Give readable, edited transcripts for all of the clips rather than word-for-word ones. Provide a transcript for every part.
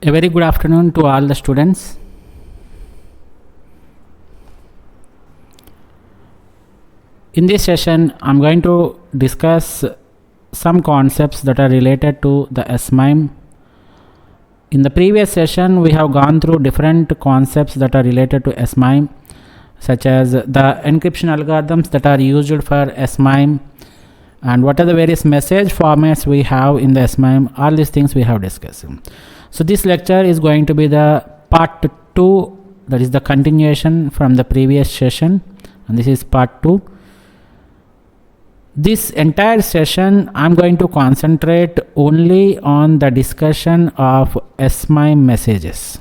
A very good afternoon to all the students. In this session, I'm going to discuss some concepts that are related to the SMIME. In the previous session, we have gone through different concepts that are related to SMIME, such as the encryption algorithms that are used for SMIME and what are the various message formats we have in the SMIME. All these things we have discussed. So this lecture is going to be the part 2, that is the continuation from the previous session, and this is part 2. This entire session I'm going to concentrate only on the discussion of SMIME messages.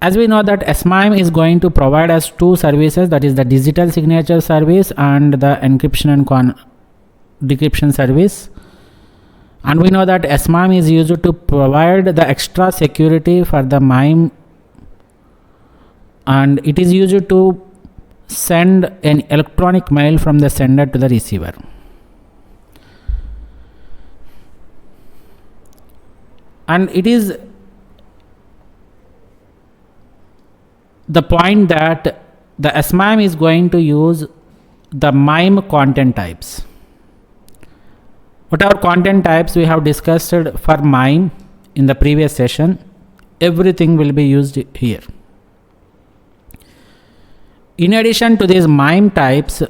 As we know that SMIME is going to provide us two services, that is the digital signature service and the encryption and decryption service. And we know that SMIME is used to provide the extra security for the MIME, and it is used to send an electronic mail from the sender to the receiver. And it is the point that the SMIME is going to use the MIME content types. Whatever content types we have discussed for MIME in the previous session, everything will be used here. In addition to these MIME types,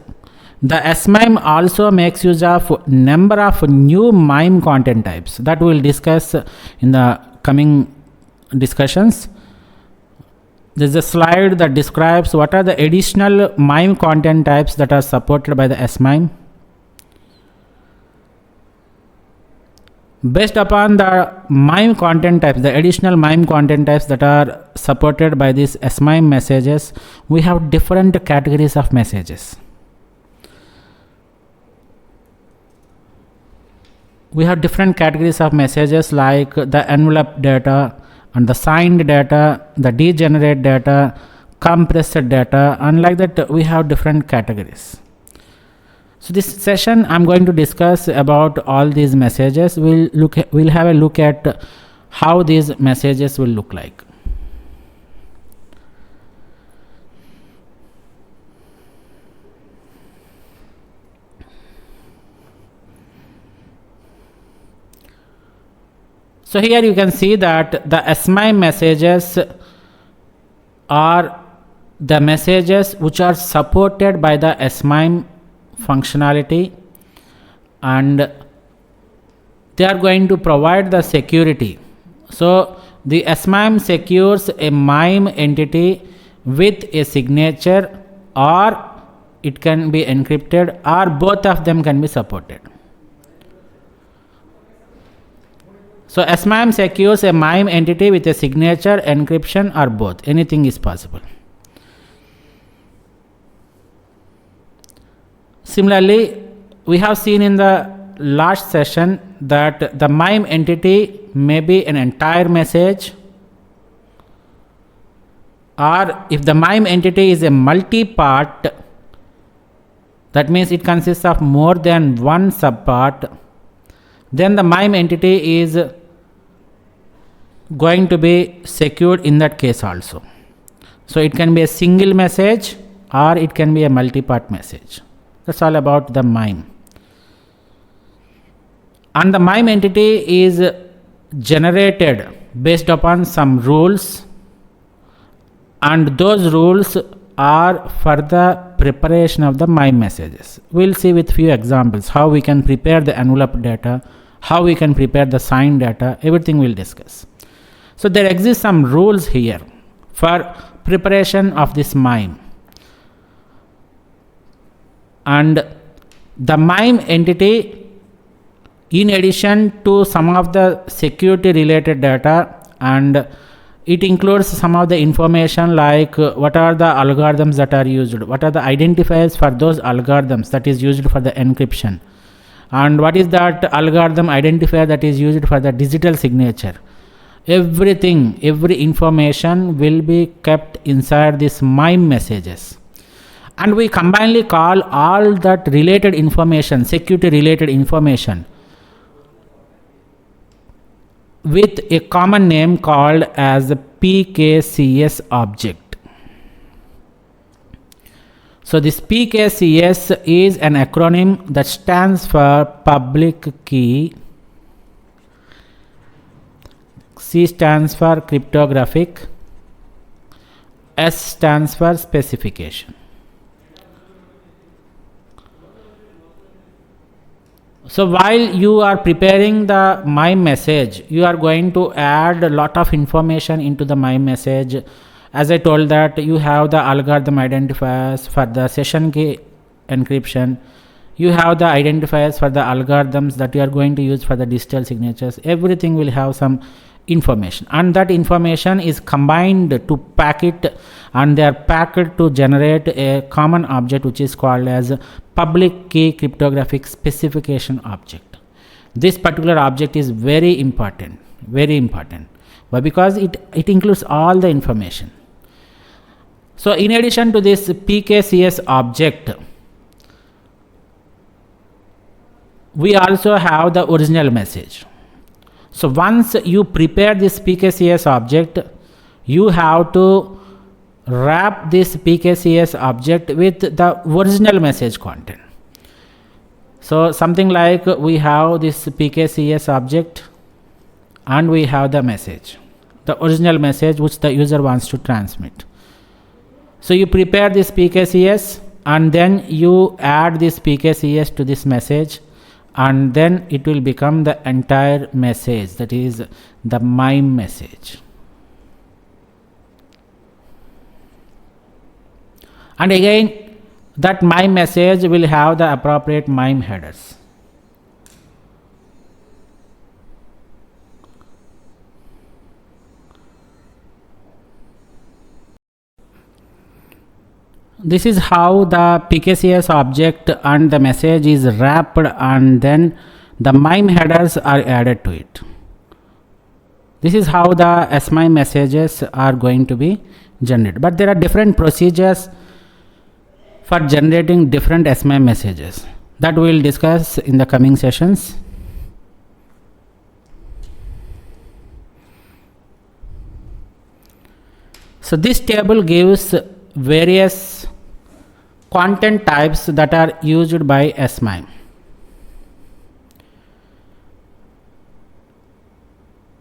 the SMIME also makes use of number of new MIME content types that we will discuss in the coming discussions. There is a slide that describes what are the additional MIME content types that are supported by the SMIME. Based upon the MIME content types, the additional MIME content types that are supported by these SMIME messages, we have different categories of messages. We have different categories of messages like the envelope data and the signed data, the degenerate data, compressed data, and like that we have different categories. So this session I'm going to discuss about all these messages. We'll have a look at how these messages will look like. So here you can see that the SMIME messages are the messages which are supported by the SMIME functionality, and they are going to provide the security. So the SMIME secures a MIME entity with a signature, or it can be encrypted, or both of them can be supported. So SMIME secures a MIME entity with a signature, encryption, or both. Anything is possible. Similarly, we have seen in the last session that the MIME entity may be an entire message, or if the MIME entity is a multi-part, that means it consists of more than one subpart, then the MIME entity is going to be secured in that case also. So it can be a single message or it can be a multi-part message. That's all about the MIME. And the MIME entity is generated based upon some rules, and those rules are for the preparation of the MIME messages. We'll see with few examples how we can prepare the envelope data, how we can prepare the signed data, everything we'll discuss. So there exist some rules here for preparation of this MIME. And the MIME entity, in addition to some of the security related data, and it includes some of the information like what are the algorithms that are used, what are the identifiers for those algorithms that is used for the encryption, and what is that algorithm identifier that is used for the digital signature. Everything, every information will be kept inside these MIME messages. and we combinedly call all that related information, security related information, with a common name called as the PKCS object. So this PKCS is an acronym that stands for public key, C stands for cryptographic, S stands for specification. So while you are preparing the MIME message, you are going to add a lot of information into the MIME message. As I told that you have the algorithm identifiers for the session key encryption. You have the identifiers for the algorithms that you are going to use for the digital signatures. Everything will have some information, and that information is combined to pack it, and they are packed to generate a common object which is called as public key cryptographic specification object. This particular object is very important, but because it includes all the information. So in addition to this PKCS object, we also have the original message. So once you prepare this PKCS object, you have to wrap this PKCS object with the original message content. So something like we have this PKCS object and we have the message, the original message which the user wants to transmit. So you prepare this PKCS and then you add this PKCS to this message, and then it will become the entire message, that is the MIME message. And again, that MIME message will have the appropriate MIME headers. This is how the PKCS object and the message is wrapped, and then the MIME headers are added to it. This is how the SMIME messages are going to be generated. But there are different procedures for generating different SMIME messages that we will discuss in the coming sessions. So this table gives various content types that are used by SMIME.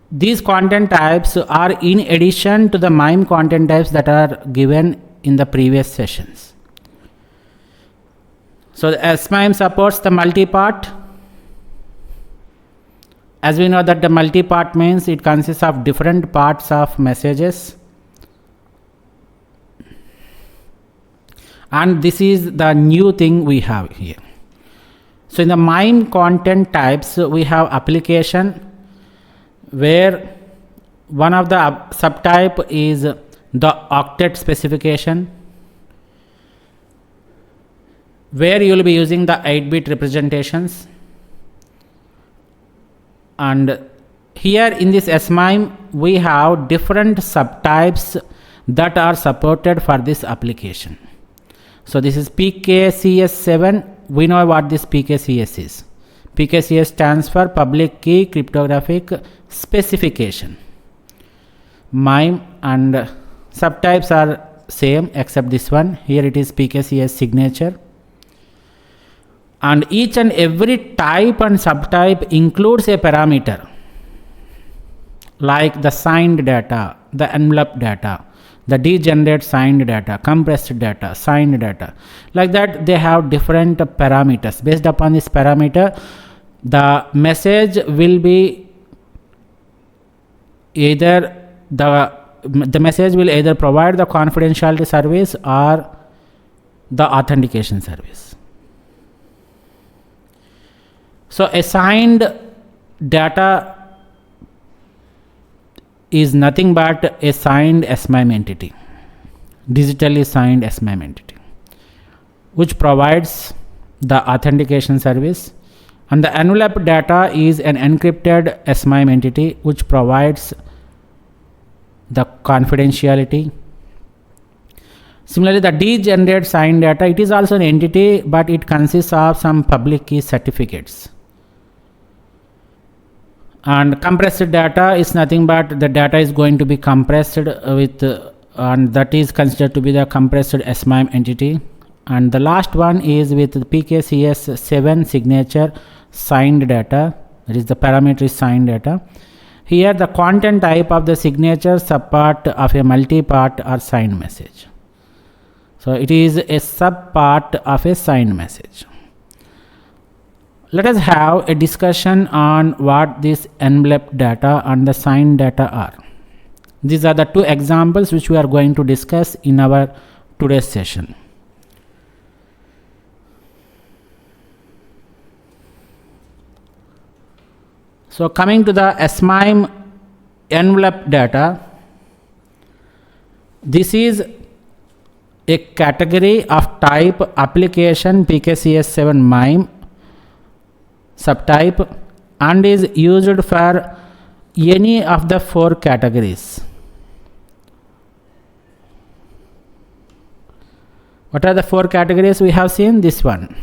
These content types are in addition to the MIME content types that are given in the previous sessions. So the SMIME supports the multi-part. As we know that the multi-part means it consists of different parts of messages. And this is the new thing we have here. So in the MIME content types, we have application, where one of the subtype is the octet specification, where you will be using the 8-bit representations. And here in this SMIME, we have different subtypes that are supported for this application. So this is PKCS7. We know what this PKCS is. PKCS stands for public key cryptographic specification. MIME and subtypes are same except this one. Here it is PKCS signature. And each and every type and subtype includes a parameter, like the signed data, the envelope data, the degenerate signed data, compressed data, signed data. Like that, they have different parameters. Based upon this parameter, the message will be either the message will either provide the confidentiality service or the authentication service. So a signed data is nothing but a signed SMIME entity, digitally signed SMIME entity, which provides the authentication service, and the envelope data is an encrypted SMIME entity which provides the confidentiality. Similarly, the degenerate signed data, it is also an entity, but it consists of some public key certificates. And compressed data is nothing but the data is going to be compressed with and that is considered to be the compressed SMIME entity. And the last one is with PKCS 7 signature signed data, that is the parameter is signed data. Here the content type of the signature subpart of a multi-part or signed message. So it is a subpart of a signed message. Let us have a discussion on what this envelope data and the signed data are. These are the two examples which we are going to discuss in our today's session. So coming to the SMIME envelope data, this is a category of type application PKCS7 MIME subtype and is used for any of the 4 categories. What are the 4 categories we have seen? This one,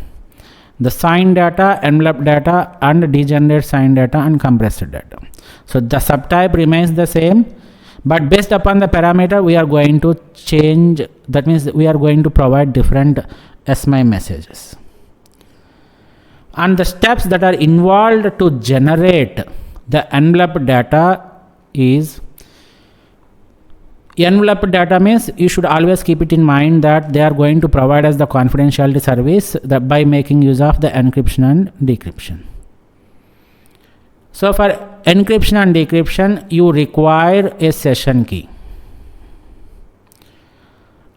the signed data, envelope data, and degenerate signed data and compressed data. So the subtype remains the same, but based upon the parameter we are going to change, that means we are going to provide different SMIME messages. And the steps that are involved to generate the envelope data is, envelope data means you should always keep it in mind that they are going to provide us the confidentiality service by making use of the encryption and decryption. So for encryption and decryption you require a session key,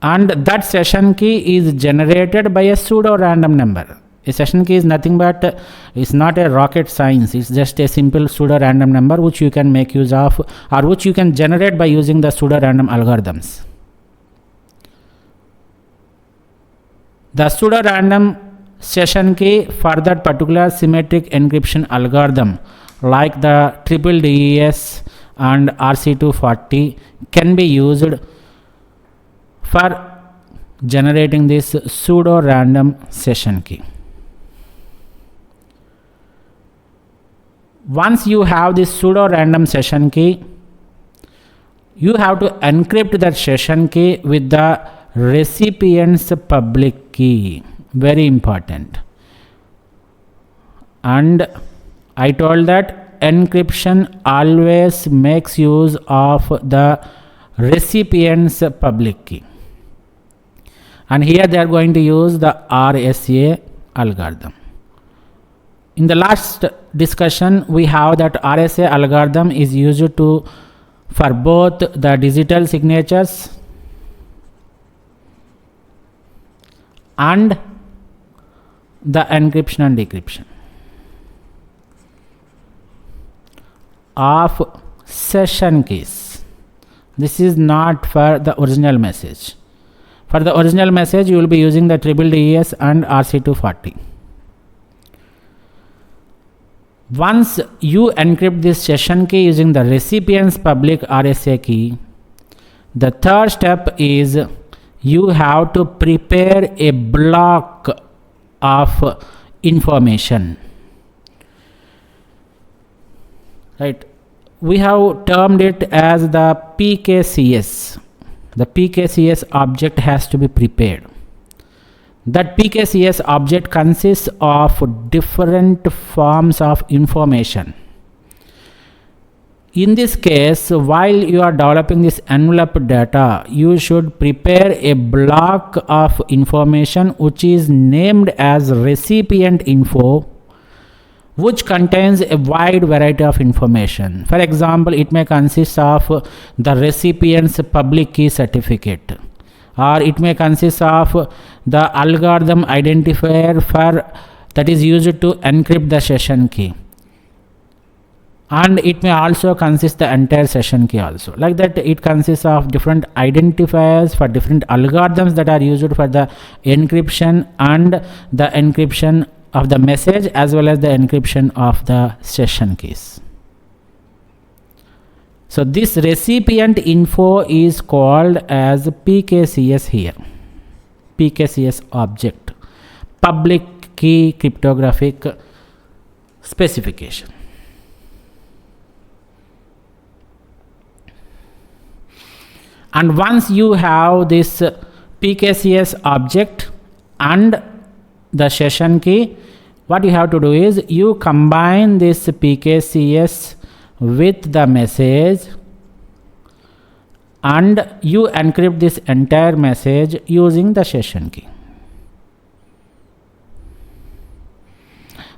and that session key is generated by a pseudo random number. A session key is nothing but, it's not a rocket science, it's just a simple pseudo random number which you can make use of, or which you can generate by using the pseudo random algorithms. The pseudo random session key for that particular symmetric encryption algorithm like the DDES and RC240 can be used for generating this pseudo random session key. Once you have this pseudo random session key, you have to encrypt that session key with the recipient's public key. Very important. And I told that encryption always makes use of the recipient's public key. And here they are going to use the RSA algorithm. In the last discussion we have that RSA algorithm is used for both the digital signatures and the encryption and decryption of session keys. This is not for the original message. For the original message you will be using the DDES and RC240. Once you encrypt this session key using the recipient's public RSA key, the third step is you have to prepare a block of information. Right? We have termed it as the PKCS. The PKCS object has to be prepared. That PKCS object consists of different forms of information. In this case, while you are developing this envelope data, you should prepare a block of information which is named as recipient info, which contains a wide variety of information. For example, it may consist of the recipient's public key certificate, or it may consist of the algorithm identifier that is used to encrypt the session key, and it may also consist the entire session key also. Like that, it consists of different identifiers for different algorithms that are used for the encryption and the encryption of the message as well as the encryption of the session keys. So this recipient info is called as PKCS here. PKCS object, public key cryptographic specification. And once you have this PKCS object and the session key, what you have to do is you combine this PKCS with the message and you encrypt this entire message using the session key.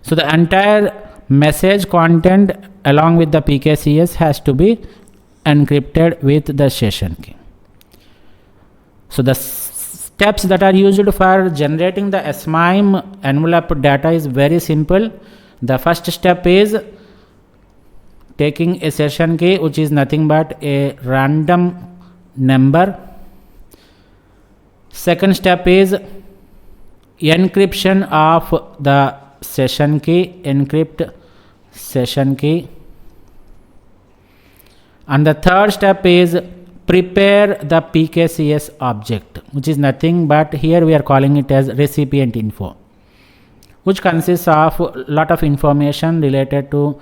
So the entire message content along with the PKCS has to be encrypted with the session key. So the steps that are used for generating the SMIME envelope data is very simple. The first step is taking a session key, which is nothing but a random number. Second step is encryption of the session key, encrypt session key. And the third step is prepare the PKCS object, which is nothing but here we are calling it as recipient info, which consists of a lot of information related to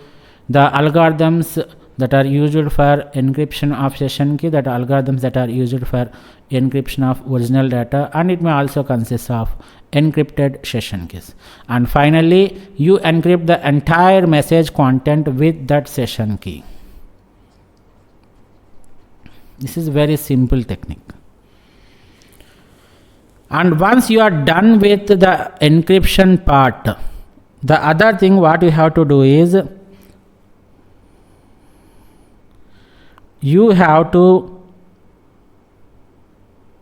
the algorithms that are used for encryption of session key, that algorithms that are used for encryption of original data, and it may also consist of encrypted session keys. And finally, you encrypt the entire message content with that session key. This is very simple technique. And once you are done with the encryption part, the other thing what you have to do is you have to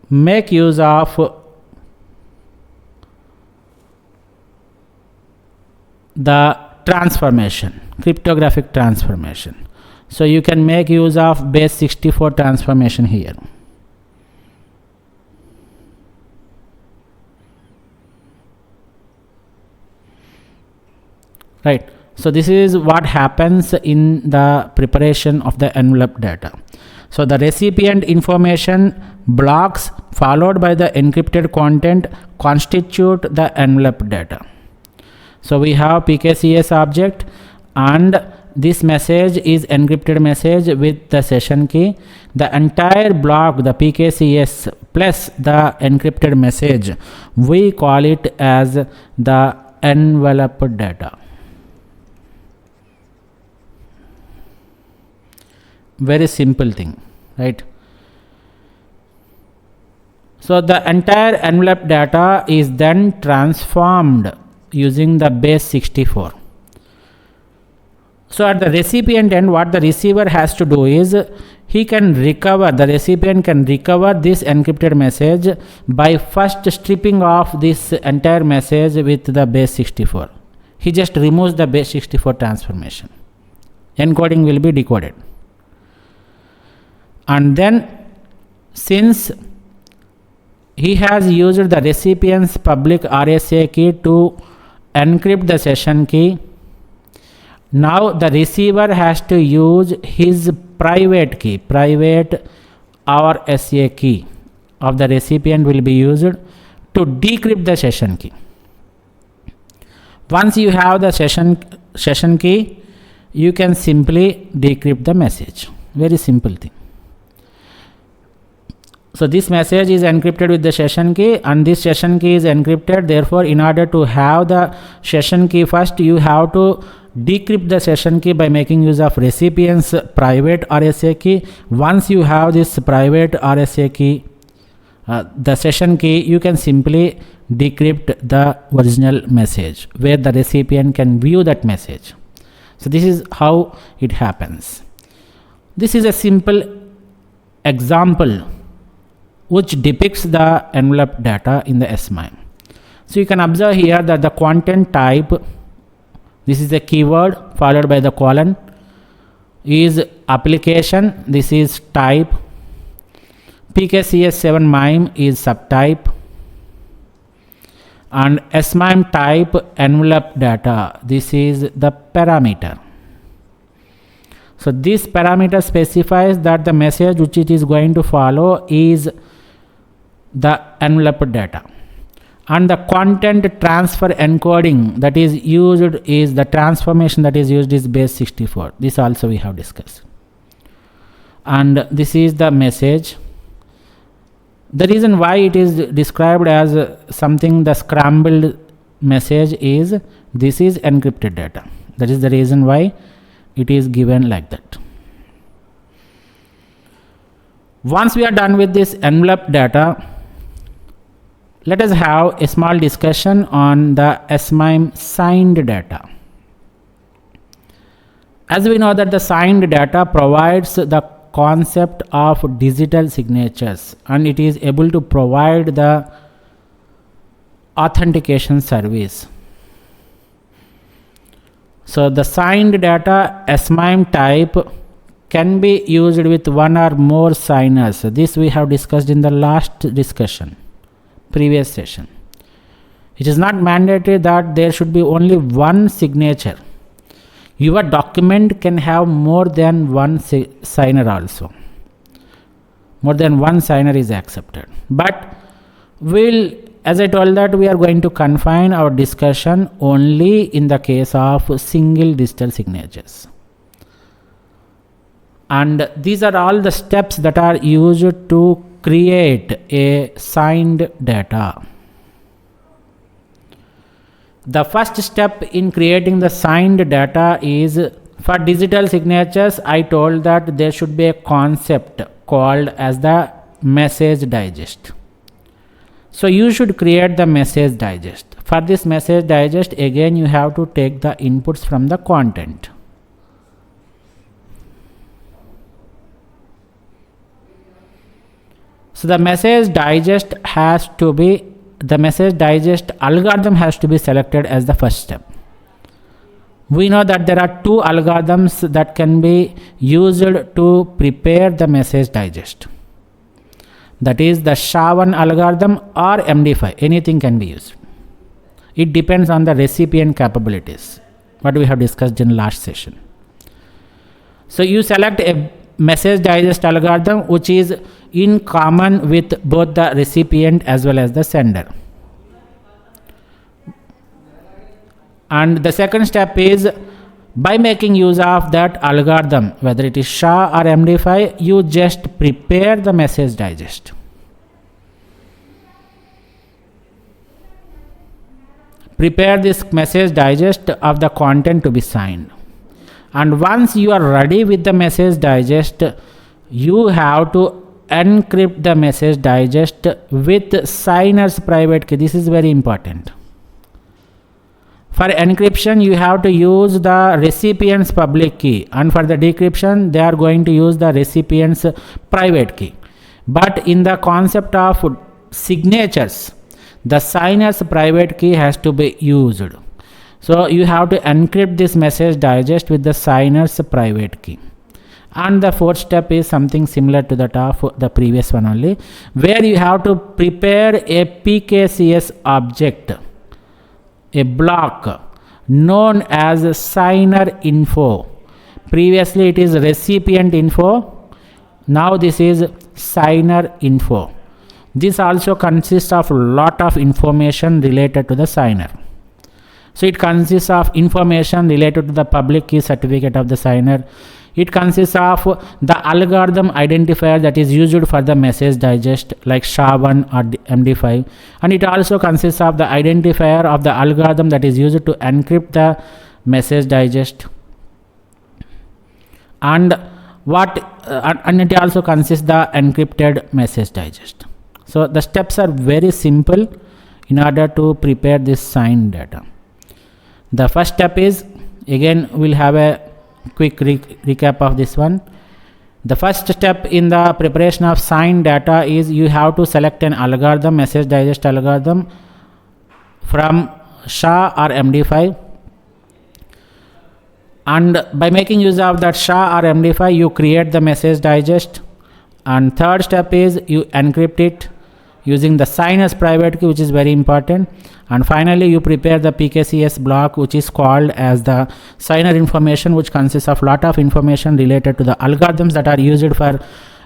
make use of the transformation, cryptographic transformation. So you can make use of base 64 transformation here. Right. So this is what happens in the preparation of the envelope data. So the recipient information blocks followed by the encrypted content constitute the envelope data. So we have PKCS object and this message is encrypted message with the session key. The entire block, the PKCS plus the encrypted message, we call it as the envelope data. Very simple thing, right? So the entire envelope data is then transformed using the base 64. So at the recipient end, what the receiver has to do is he can recover, the recipient can recover this encrypted message by first stripping off this entire message with the base 64. He just removes the base 64 transformation. Encoding will be decoded. And then since he has used the recipient's public RSA key to encrypt the session key, now the receiver has to use his private key, private RSA key of the recipient will be used to decrypt the session key. Once you have the session key, you can simply decrypt the message. Very simple thing. So this message is encrypted with the session key and this session key is encrypted. Therefore, in order to have the session key first, you have to decrypt the session key by making use of recipient's private RSA key. Once you have this private RSA key, the session key, you can simply decrypt the original message where the recipient can view that message. So this is how it happens. This is a simple example which depicts the envelope data in the SMIME. So you can observe here that the content type, this is the keyword followed by the colon, is application, this is type, PKCS7 MIME is subtype, and SMIME type envelope data, this is the parameter. So this parameter specifies that the message which it is going to follow is the envelope data. and the content transfer encoding that is used is the transformation that is used is base 64. This also we have discussed. And this is the message. The reason why it is described as something the scrambled message is this is encrypted data. That is the reason why it is given like that. Once we are done with this envelope data, let us have a small discussion on the SMIME signed data. As we know that the signed data provides the concept of digital signatures, and it is able to provide the authentication service. So the signed data SMIME type can be used with one or more signers. This we have discussed in the last discussion, previous session. It is not mandatory that there should be only one signature. Your document can have more than one signer also. More than one signer is accepted. But as I told that we are going to confine our discussion only in the case of single digital signatures. And these are all the steps that are used to create a signed data. The first step in creating the signed data is, for digital signatures, I told that there should be a concept called as the message digest. So you should create the message digest. For this message digest, again you have to take the inputs from the content. So the message digest algorithm has to be selected as the first step. We know that there are two algorithms that can be used to prepare the message digest. That is the SHA-1 algorithm or MD5. Anything can be used. It depends on the recipient capabilities, what we have discussed in last session. So you select a message digest algorithm which is in common with both the recipient as well as the sender. And the second step is, by making use of that algorithm, whether it is SHA or MD5, you just prepare the message digest. Prepare this message digest of the content to be signed. And once you are ready with the message digest, you have to encrypt the message digest with signer's private key. This is very important. For encryption, you have to use the recipient's public key, and for the decryption, they are going to use the recipient's private key. But in the concept of signatures, the signer's private key has to be used. So you have to encrypt this message digest with the signer's private key. And the fourth step is something similar to that of the previous one only, where you have to prepare a PKCS object, a block known as signer info. Previously it is recipient info, now this is signer info. This also consists of a lot of information related to the signer. So it consists of information related to the public key certificate of the signer. It consists of the algorithm identifier that is used for the message digest, like SHA-1 or MD5, and it also consists of the identifier of the algorithm that is used to encrypt the message digest, and it also consists the encrypted message digest. So the steps are very simple in order to prepare this signed data. The first step is, again we'll have a quick recap of this one. The first step in the preparation of signed data is you have to select an algorithm, message digest algorithm from SHA or MD5, and by making use of that SHA or MD5 you create the message digest. And third step is you encrypt it using the signer's private key, which is very important. And finally you prepare the PKCS block, which is called as the signer information, which consists of lot of information related to the algorithms that are used for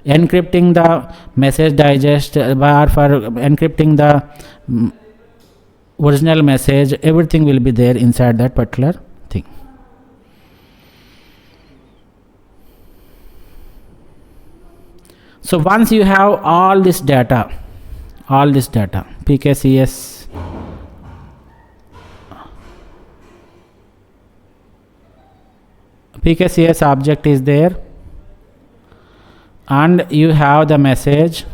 encrypting the message digest or for encrypting the original message, everything will be there inside that particular thing. So once you have all this data, PKCS object is there, and you have the message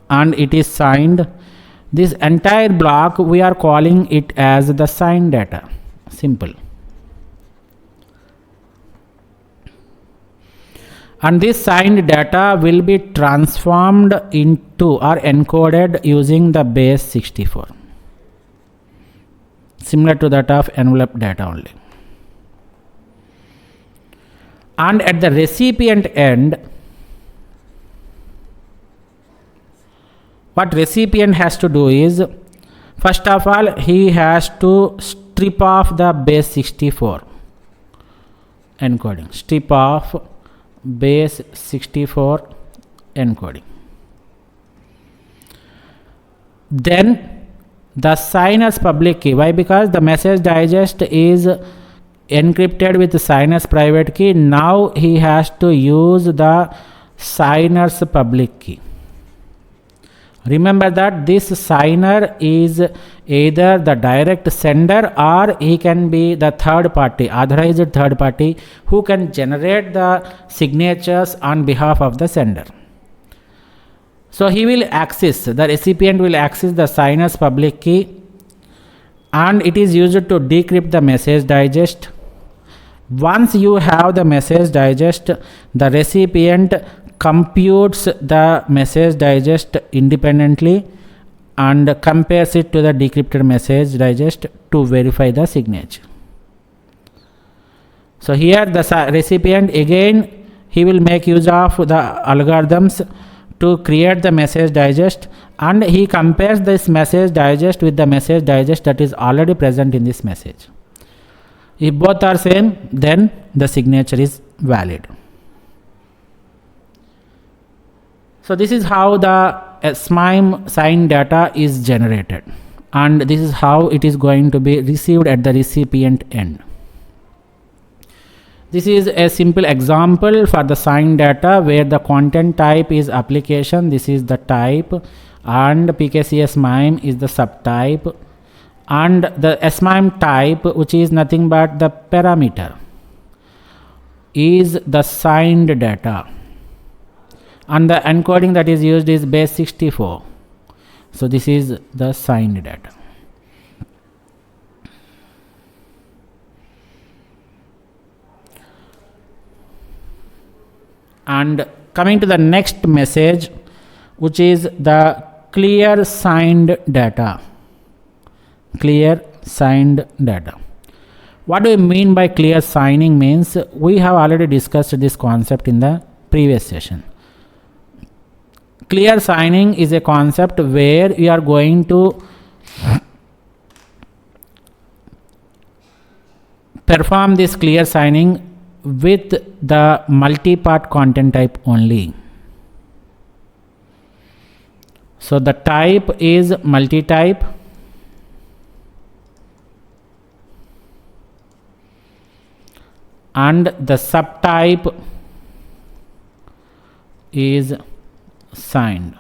and it is signed. This entire block we are calling it as the signed data. Simple. And this signed data will be transformed into or encoded using the base 64, similar to that of envelope data only. And at the recipient end, what recipient has to do is, first of all, he has to strip off the base 64 encoding. Strip off base 64 encoding. Then the signer's public key. Why? Because the message digest is encrypted with the signer's private key. Now he has to use the signer's public key. Remember that this signer is either the direct sender or he can be the third party, authorized third party, who can generate the signatures on behalf of the sender. So he will access, the recipient will access the signer's public key, and it is used to decrypt the message digest. Once you have the message digest, the recipient computes the message digest independently and compares it to the decrypted message digest to verify the signature. So here the recipient, again he will make use of the algorithms to create the message digest, and he compares this message digest with the message digest that is already present in this message. If both are same, then the signature is valid. So this is how the SMIME signed data is generated, and this is how it is going to be received at the recipient end. This is a simple example for the signed data where the content type is application, this is the type, and PKCS MIME is the subtype, and the SMIME type, which is nothing but the parameter, is the signed data, and the encoding that is used is base 64. So this is the signed data. And coming to the next message, which is the clear signed data. Clear signed data. What do we mean by clear signing? Means we have already discussed this concept in the previous session. Clear signing is a concept where you are going to perform this clear signing with the multi-part content type only. So the type is multi-type, and the subtype is signed.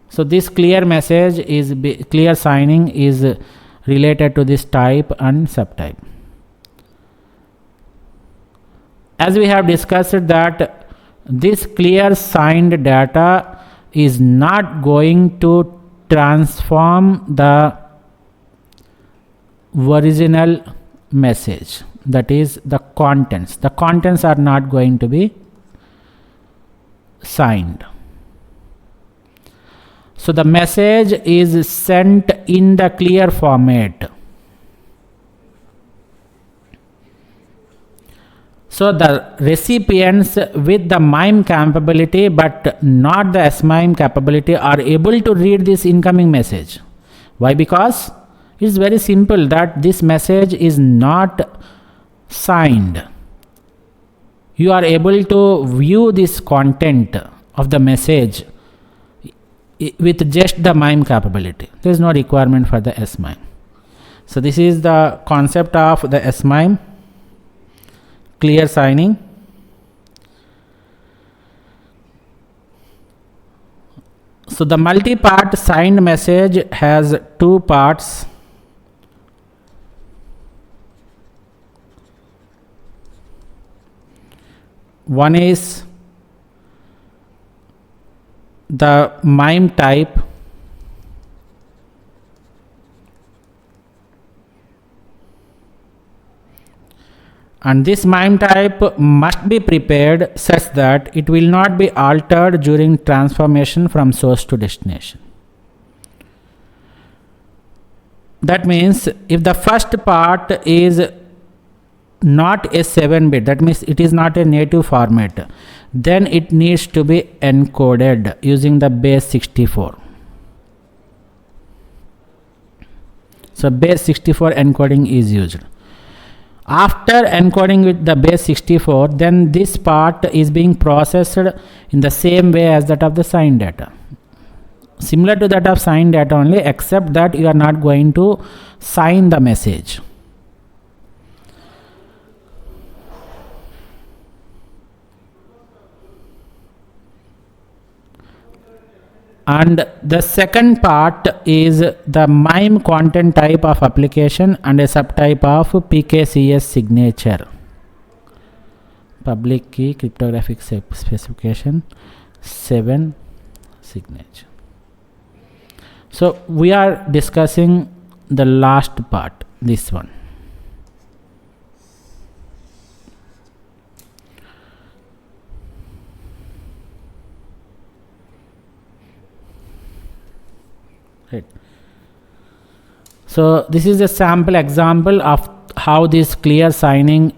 So this clear message is clear signing is related to this type and subtype. As we have discussed that this clear signed data is not going to transform the original message, that is the contents. The contents are not going to be signed. So the message is sent in the clear format. So the recipients with the MIME capability but not the SMIME capability are able to read this incoming message. Why? Because it's very simple that this message is not signed. You are able to view this content of the message with just the MIME capability. There is no requirement for the SMIME. So this is the concept of the SMIME, clear signing. So the multi-part signed message has two parts. One is the MIME type, and this MIME type must be prepared such that it will not be altered during transformation from source to destination. That means if the first part is not a 7-bit, that means it is not a native format, then it needs to be encoded using the base 64. So base 64 encoding is used. After encoding with the base 64, then this part is being processed in the same way as that of the signed data. Similar to that of signed data only, except that you are not going to sign the message. And the second part is the MIME content type of application and a subtype of PKCS signature, public key cryptographic specification 7 signature. So we are discussing the last part, this one. Right. So this is a sample example of how this clear signing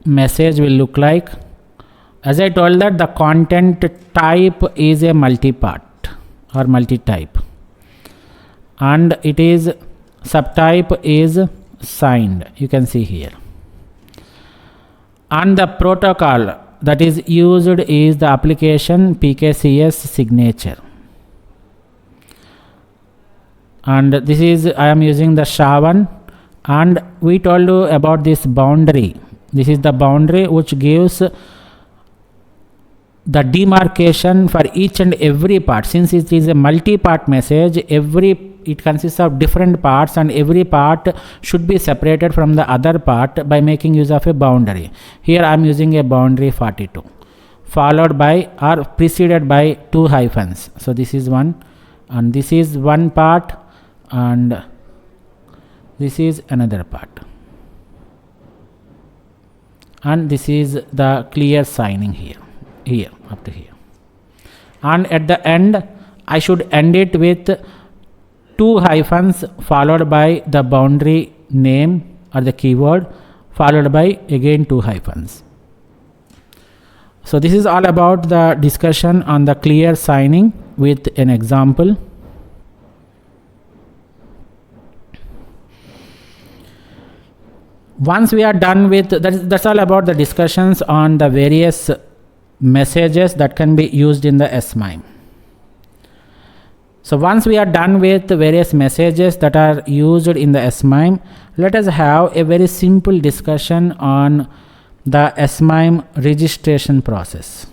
message will look like. As I told that the content type is a multi-part or multi-type, and it is subtype is signed, you can see here, and the protocol that is used is the application PKCS signature. And this is, I am using the SHA-1, and we told you about this boundary. This is the boundary which gives the demarcation for each and every part. Since it is a multi-part message, it consists of different parts, and every part should be separated from the other part by making use of a boundary. Here I am using a boundary 42, followed by or preceded by 2 hyphens. So this is one, and this is one part, and this is another part, and this is the clear signing here up to here, and at the end I should end it with 2 hyphens followed by the boundary name or the keyword, followed by again 2 hyphens. So this is all about the discussion on the clear signing with an example. Once we are done with that's all about the discussions on the various messages that can be used in the SMIME. So once we are done with the various messages that are used in the SMIME, let us have a very simple discussion on the SMIME registration process.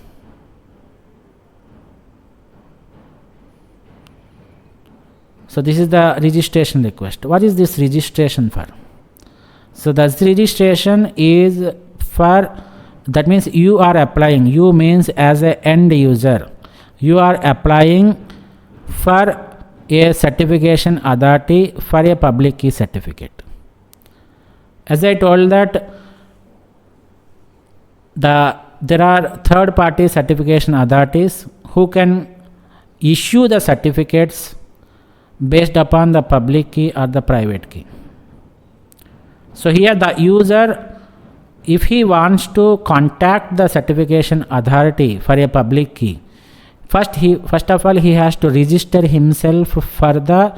So this is the registration request. What is this registration for? So the registration is for, that means you are applying, you means as a end user, you are applying for a certification authority for a public key certificate. As I told that there are third party certification authorities who can issue the certificates based upon the public key or the private key. So here the user, if he wants to contact the certification authority for a public key, first of all he has to register himself for the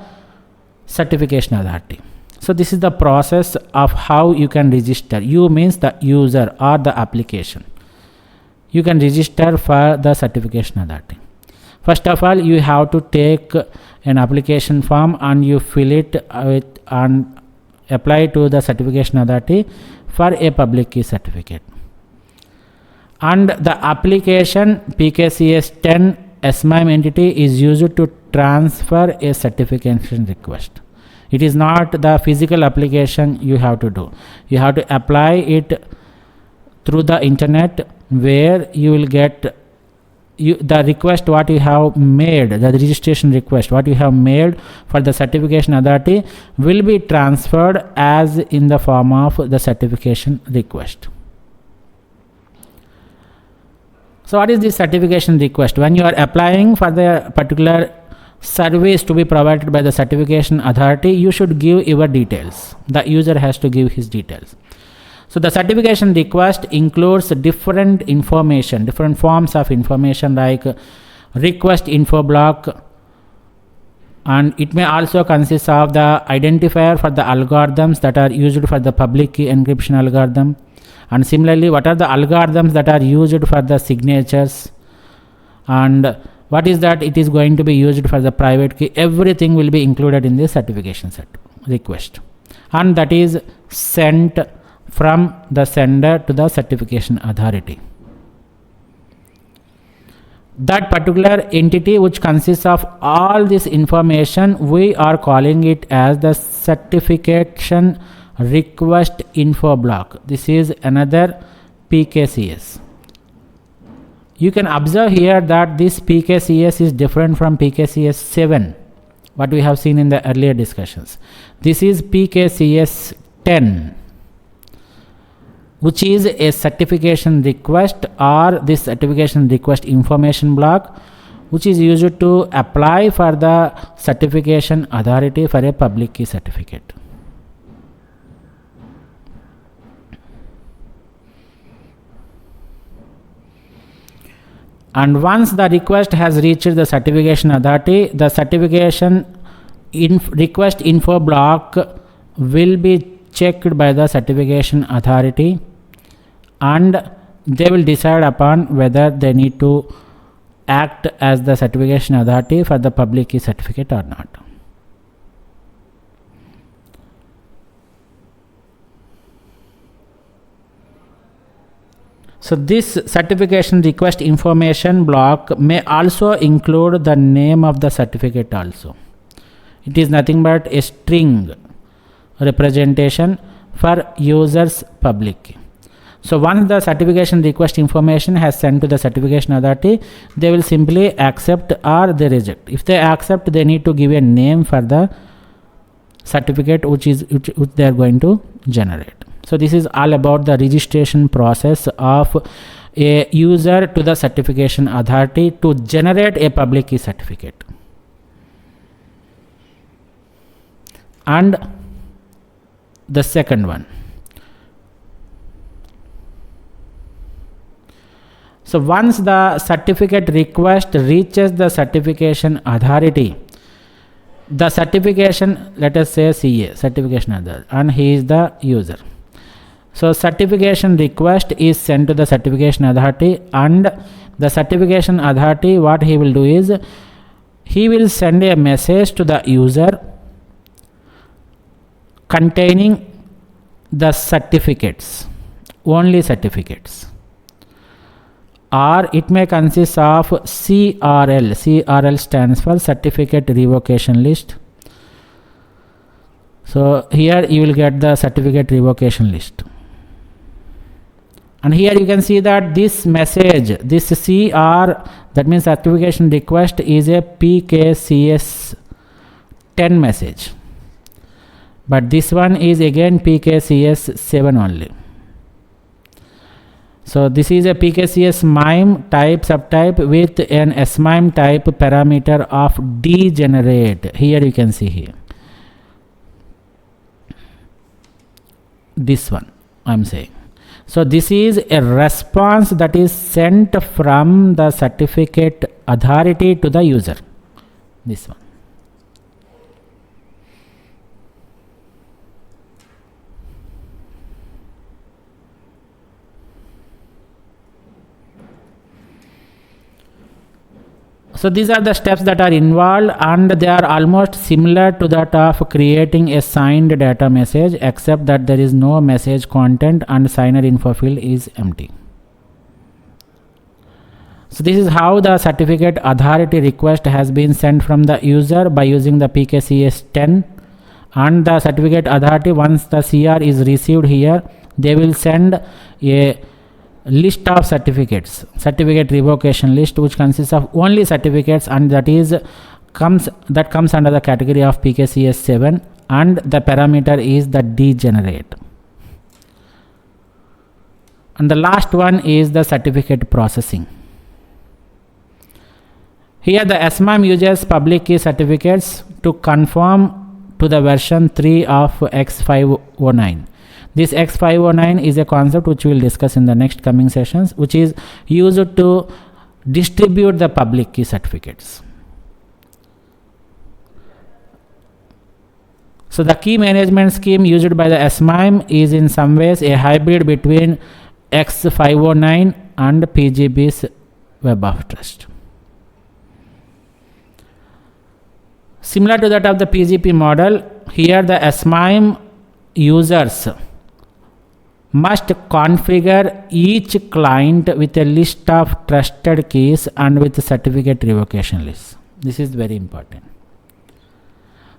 certification authority. So this is the process of how you can register. You means the user or the application. You can register for the certification authority. First of all, you have to take an application form and you fill it with and apply to the certification authority for a public key certificate. And the application PKCS 10 SMIME entity is used to transfer a certification request. It is not the physical application you have to do. You have to apply it through the internet, where you will get the request what you have made, the registration request what you have made for the certification authority will be transferred as in the form of the certification request. So what is this certification request? When you are applying for the particular service to be provided by the certification authority, you should give your details. The user has to give his details. So the certification request includes different information, different forms of information like request info block, and it may also consist of the identifier for the algorithms that are used for the public key encryption algorithm, and similarly what are the algorithms that are used for the signatures, and what is that it is going to be used for the private key. Everything will be included in this certification set request, and that is sent from the sender to the certification authority. That particular entity which consists of all this information, we are calling it as the certification request info block. This is another PKCS. You can observe here that this PKCS is different from PKCS 7, what we have seen in the earlier discussions. This is PKCS 10, which is a certification request or this certification request information block, which is used to apply for the certification authority for a public key certificate. And once the request has reached the certification authority, the certification request info block will be checked by the certification authority, and they will decide upon whether they need to act as the certification authority for the public key certificate or not. So this certification request information block may also include the name of the certificate also. It is nothing but a string representation for users public key. So once the certification request information has sent to the certification authority, they will simply accept or they reject. If they accept, they need to give a name for the certificate which they are going to generate. So this is all about the registration process of a user to the certification authority to generate a public key certificate. And the second one. So once the certificate request reaches the certification authority, the certification, let us say CA, certification authority, and he is the user. So certification request is sent to the certification authority, and the certification authority, what he will do is he will send a message to the user containing the certificates, only certificates, or it may consist of CRL. CRL stands for certificate revocation list. So here you will get the certificate revocation list, and here you can see that this message, this CR, that means certification request, is a PKCS 10 message, but this one is again PKCS 7 only. So this is a PKCS MIME type subtype with an SMIME type parameter of degenerate. Here you can see here. This one I am saying. So this is a response that is sent from the certificate authority to the user. This one. So these are the steps that are involved, and they are almost similar to that of creating a signed data message, except that there is no message content and signer info field is empty. So this is how the certificate authority request has been sent from the user by using the PKCS 10, and the certificate authority, once the CR is received here, they will send a list of certificates, certificate revocation list, which consists of only certificates, and that comes under the category of PKCS 7, and the parameter is the degenerate. And the last one is the certificate processing. Here the SMIME uses public key certificates to conform to the version 3 of X509. This X509 is a concept which we will discuss in the next coming sessions, which is used to distribute the public key certificates. So the key management scheme used by the SMIME is in some ways a hybrid between X509 and PGB's Web of Trust. Similar to that of the PGP model, here the SMIME users must configure each client with a list of trusted keys and with certificate revocation lists. This is very important.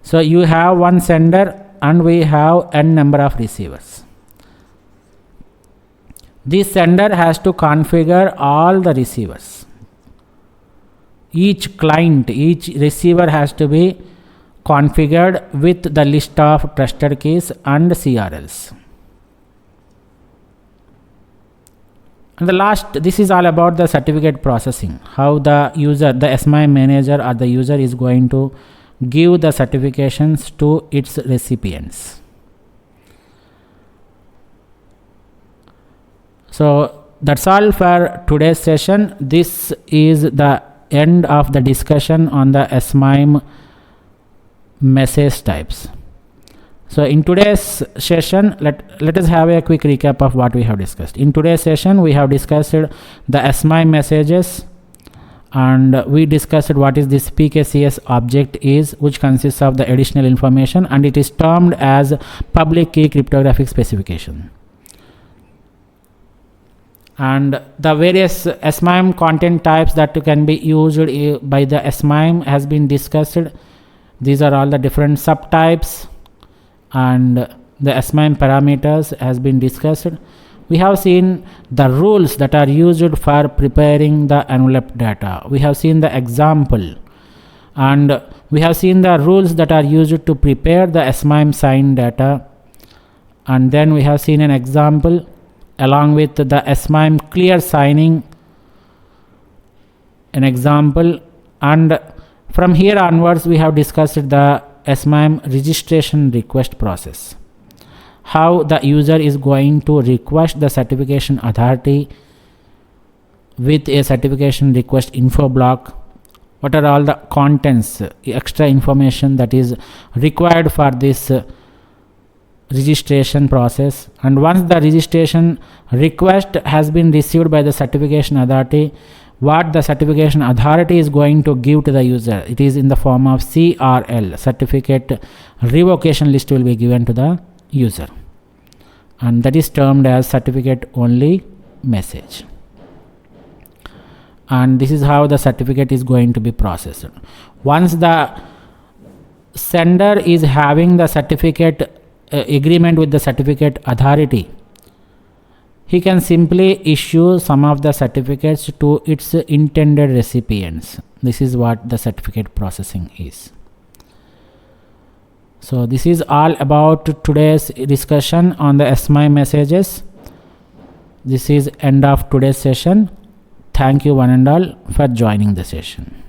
So you have one sender and we have n number of receivers. This sender has to configure all the receivers. Each client, each receiver has to be configured with the list of trusted keys and CRLs. And the last, this is all about the certificate processing, how the user, the SMIME manager or the user is going to give the certifications to its recipients. So that's all for today's session. This is the end of the discussion on the SMIME message types. So in today's session, let us have a quick recap of what we have discussed. In today's session, we have discussed the SMIME messages, and we discussed what is this PKCS object is, which consists of the additional information, and it is termed as public key cryptographic specification. And the various SMIME content types that can be used by the SMIME has been discussed. These are all the different subtypes, and the SMIME parameters has been discussed. We have seen the rules that are used for preparing the envelope data. We have seen the example, and we have seen the rules that are used to prepare the SMIME signed data, and then we have seen an example along with the SMIME clear signing, an example, and from here onwards we have discussed the SMIME registration request process, how the user is going to request the certification authority with a certification request info block, what are all the contents, extra information that is required for this registration process, and once the registration request has been received by the certification authority, what the certification authority is going to give to the user. It is in the form of CRL, certificate revocation list will be given to the user, and that is termed as certificate only message. And this is how the certificate is going to be processed. Once the sender is having the certificate agreement with the certificate authority, he can simply issue some of the certificates to its intended recipients. This is what the certificate processing is. So this is all about today's discussion on the SMIME messages. This is end of today's session. Thank you one and all for joining the session.